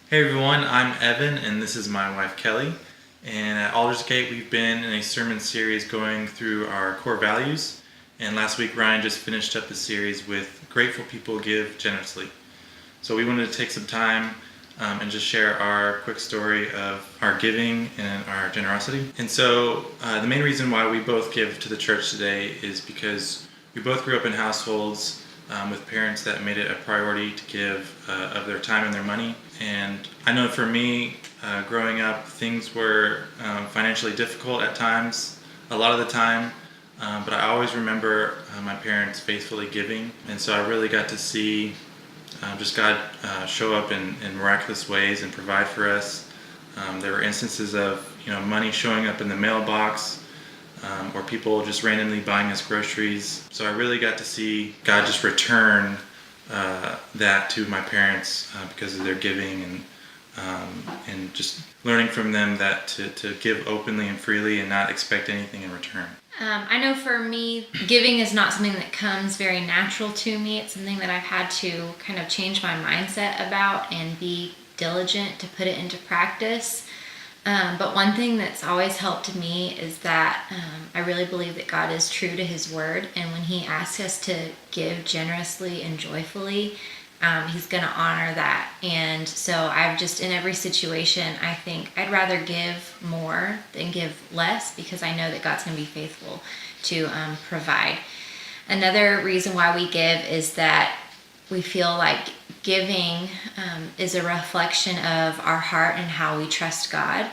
Hey everyone, I'm Evan and this is my wife Kelly. And at Aldersgate we've been in a sermon series going through our core values. And last week Ryan just finished up the series with Grateful People Give Generously. So we wanted to take some time and just share our quick story of our giving and our generosity. And so the main reason why we both give to the church today is because we both grew up in households with parents that made it a priority to give of their time and their money. And I know for me, growing up, things were financially difficult at times, a lot of the time, but I always remember my parents faithfully giving. And so I really got to see just God show up in miraculous ways and provide for us. There were instances of money showing up in the mailbox, or people just randomly buying us groceries. So I really got to see God just return that to my parents because of their giving, and just learning from them that to give openly and freely and not expect anything in return. I know for me, giving is not something that comes very natural to me. It's something that I've had to kind of change my mindset about and be diligent to put it into practice. But one thing that's always helped me is that I really believe that God is true to His word, and when He asks us to give generously and joyfully, He's going to honor that. And so I've just, in every situation, I think I'd rather give more than give less, because I know that God's going to be faithful to provide. Another reason why we give is that we feel like giving is a reflection of our heart and how we trust God.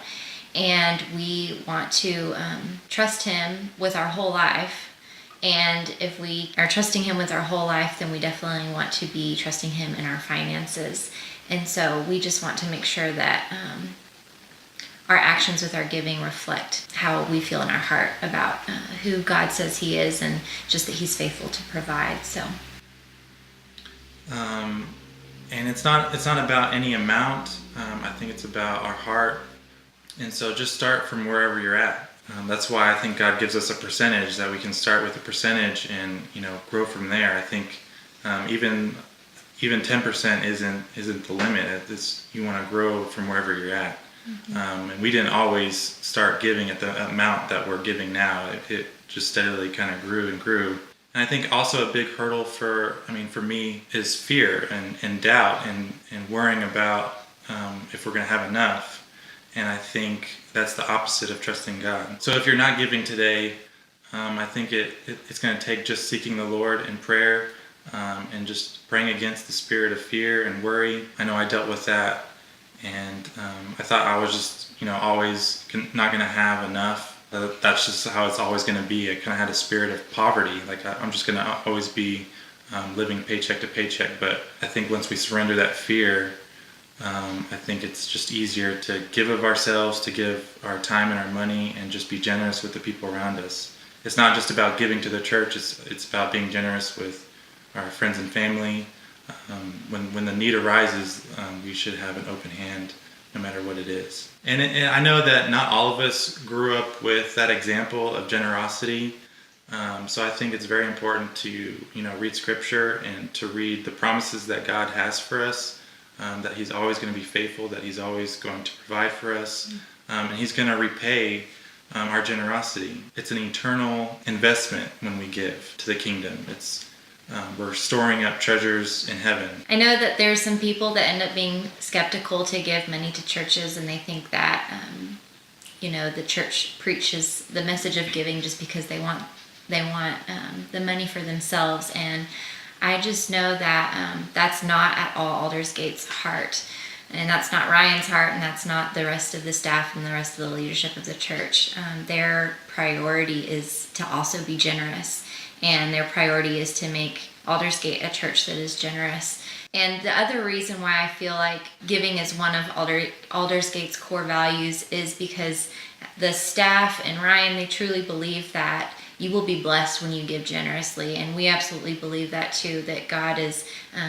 And we want to trust Him with our whole life. And if we are trusting Him with our whole life, then we definitely want to be trusting Him in our finances. And so we just want to make sure that our actions with our giving reflect how we feel in our heart about who God says He is, and just that He's faithful to provide. So. And it's not about any amount. I think it's about our heart. And so just start from wherever you're at. That's why I think God gives us a percentage, that we can start with a percentage and grow from there. I think even 10% isn't the limit. You want to grow from wherever you're at. Mm-hmm. And we didn't always start giving at the amount that we're giving now. It just steadily kind of grew and grew. And I think also a big hurdle for me is fear and doubt and worrying about if we're going to have enough. And I think that's the opposite of trusting God. So if you're not giving today, I think it's going to take just seeking the Lord in prayer and just praying against the spirit of fear and worry. I know I dealt with that, and I thought I was just always not going to have enough. That's just how it's always going to be. I kind of had a spirit of poverty. Like I'm just going to always be living paycheck to paycheck. But I think once we surrender that fear, I think it's just easier to give of ourselves, to give our time and our money, and just be generous with the people around us. It's not just about giving to the church. It's about being generous with our friends and family. When the need arises, we should have an open hand, no matter what it is. And I know that not all of us grew up with that example of generosity. So I think it's very important to read Scripture and to read the promises that God has for us. That He's always going to be faithful, that He's always going to provide for us, and He's going to repay our generosity. It's an eternal investment when we give to the kingdom. We're storing up treasures in heaven. I know that there's some people that end up being skeptical to give money to churches, and they think that the church preaches the message of giving just because they want the money for themselves. And I just know that that's not at all Aldersgate's heart, and that's not Ryan's heart, and that's not the rest of the staff and the rest of the leadership of the church. Their priority is to also be generous, and their priority is to make Aldersgate a church that is generous. And the other reason why I feel like giving is one of Aldersgate's core values is because the staff and Ryan, they truly believe that you will be blessed when you give generously. And we absolutely believe that too, that God is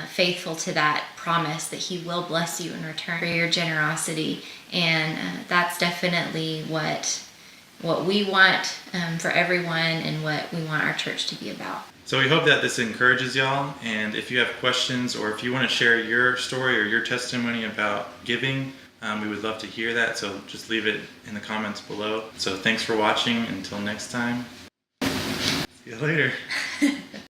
faithful to that promise, that He will bless you in return for your generosity. And that's definitely what we want for everyone, and what we want our church to be about. So we hope that this encourages y'all, and if you have questions or if you want to share your story or your testimony about giving, we would love to hear that, so just leave it in the comments below. So thanks for watching. Until next time, see you later.